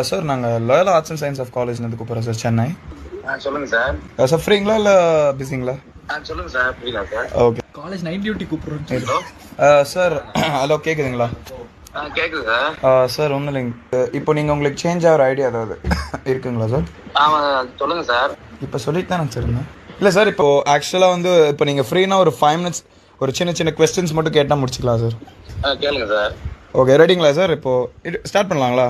Sir நாங்கள் loyal arts and science of காலேஜ்லேருந்து கூப்பிட்றோம் சார், சென்னை. சொல்லுங்க சார். சார் ஃப்ரீங்களா இல்லை பிஸிங்களா? சொல்லுங்க சார். புரியல sir. Okay. College night duty கூப்பிட்றோம் சார். ஹலோ, கேட்குதுங்களா? கேட்குது சார். சார் ஒன்றும் இல்லைங்க. இப்போ நீங்கள் உங்களுக்கு சேஞ்ச் ஆகிற ஐடியா ஏதாவது இருக்குங்களா சார்? ஆமாம் சொல்லுங்க சார். இப்போ சொல்லிட்டு தானே சார் இருந்தேன். இல்லை சார், இப்போ ஆக்சுவலாக வந்து இப்போ நீங்கள் ஃப்ரீனா ஒரு 5 minutes ஒரு சின்ன சின்ன கொஸ்டின்ஸ் மட்டும் கேட்டால் முடிச்சுக்கலாம் சார். கேளுங்க சார். ஓகே, ரெடிங்களா சார்? இப்போ ஸ்டார்ட் பண்ணலாங்களா?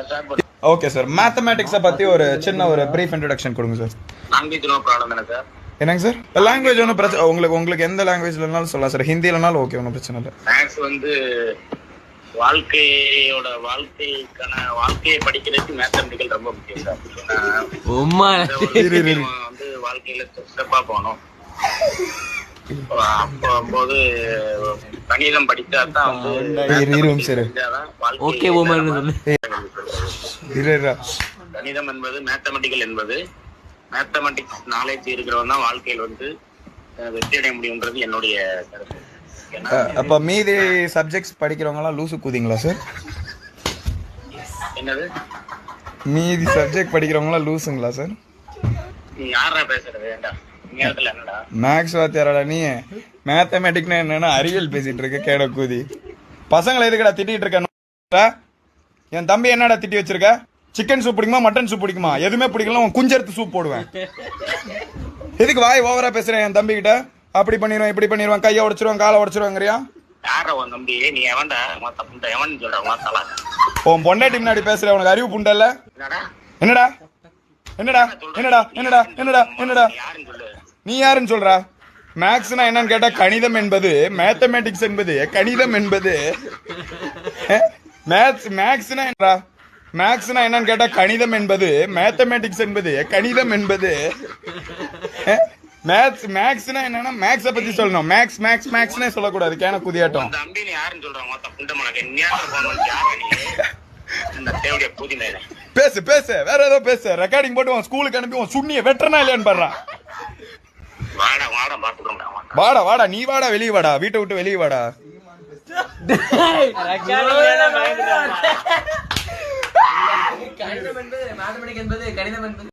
ஸ்டார்ட் பண்ணு. ஓகே சார், மேத்தமேட்டிக்ஸை பற்றி ஒரு சின்ன ஒரு ப்ரீஃப் இன்ட்ரடக்ஷன் கொடுங்க சார். லாங்குவேஜ் நோ ப்ராப்ளம் என்ன சார்? என்னங்க சார்? லாங்குவேஜ் ஒன்றும் பிரச்சனை, உங்களுக்கு எந்த லாங்குவேஜ்லனாலும் சொல்லலாம் சார். ஹிந்திலனாலும் ஓகே, ஒன்றும் பிரச்சனை இல்லை. மேக்ஸ் வந்து வாழ்க்கையை படிக்கிறதுக்கு மேத்தமெட்டிக்கல் ரொம்ப முக்கியம் சார். வந்து வாழ்க்கையில ஸ்டெப்பா போகணும். அப்போது கணிதம் படித்தா தான் கணிதம் என்பது மேத்தமெட்டிக்கல் என்பது மேத்தமெட்டிக்ஸ் நாலேஜ் இருக்கிறவன் தான் வாழ்க்கையில் வந்து வெற்றி அடைய முடியும்ன்றது என்னுடைய கருத்து. அப்ப மீதி சப்ஜெக்ட்ஸ் படிக்கிறவங்கலாம் லூசு கூதிங்களா சார்? என்னது? மீதி சப்ஜெக்ட் படிக்கிறவங்கலாம் லூசுங்களா சார்? நீ யாரா பேசுறது? என்னடா மேக்ஸ் வாத்தியாரடா நீ? மேத்தமேட்டிக்னா என்னன்னா அறிவியல் பேசிட்டு இருக்க கேட கூதி. பசங்களை எதுக்கடா திட்டிட்டு இருக்க? என் தம்பி என்னடா திட்டி வச்சிருக்க? சிக்கன் சூப் பிடிக்குமா மட்டன் சூப் பிடிக்குமா? எதுவுமே பிடிக்கல, உன் குஞ்செடுத்து சூப் போடுவேன். எதுக்கு வாய் ஓவரா பேசுறேன்? என் தம்பி கிட்ட அப்படி பண்ணிடுவேன் இப்படி பண்ணிடுவேன், கையை உடச்சிருவேன் காலை உடச்சிருவாங்கறியா? உன் பொண்டாட்டி முன்னாடி பேசுற உனக்கு அறிவு புண்டல்ல? என்னடா என்னடா என்னடா என்னடா என்னடா என்னடா நீ யாருன்னு சொல்றா? மேக்ஸ்னா என்னன்னு கேட்டா கணிதம் என்பது, மேத்தமேட்டிக்ஸ் என்பது கணிதம் என்பது. மேக்ஸ்னா என்னடா? மேக்ஸ்னா என்னன்னு கேட்டா கணிதம் என்பது, மேத்தமேட்டிக்ஸ் என்பது கணிதம் என்பது. மேக்ஸ்னா என்னன்னா மேக்ஸ பத்தி சொல்லணும். மேக்ஸ் மேக்ஸ் மேக்ஸ்னே சொல்லக்கூடாது, கேன குதியாட்டம். பேசு பேசு, வேற ஏதோ பேசு. ரெக்கார்டிங் போட்டு உன் ஸ்கூலுக்கு அனுப்பி உன் சுண்ணிய வெட்டறனா இல்லையான்னு பாடுறான். வாடா வாடா, நீ வாடா, வெளியே வாடா, வீட்டை விட்டு வெளியே வாடா. கணிதம் என்பது மேத்தமெட்டிக்ஸ் என்பது கணிதம் என்பது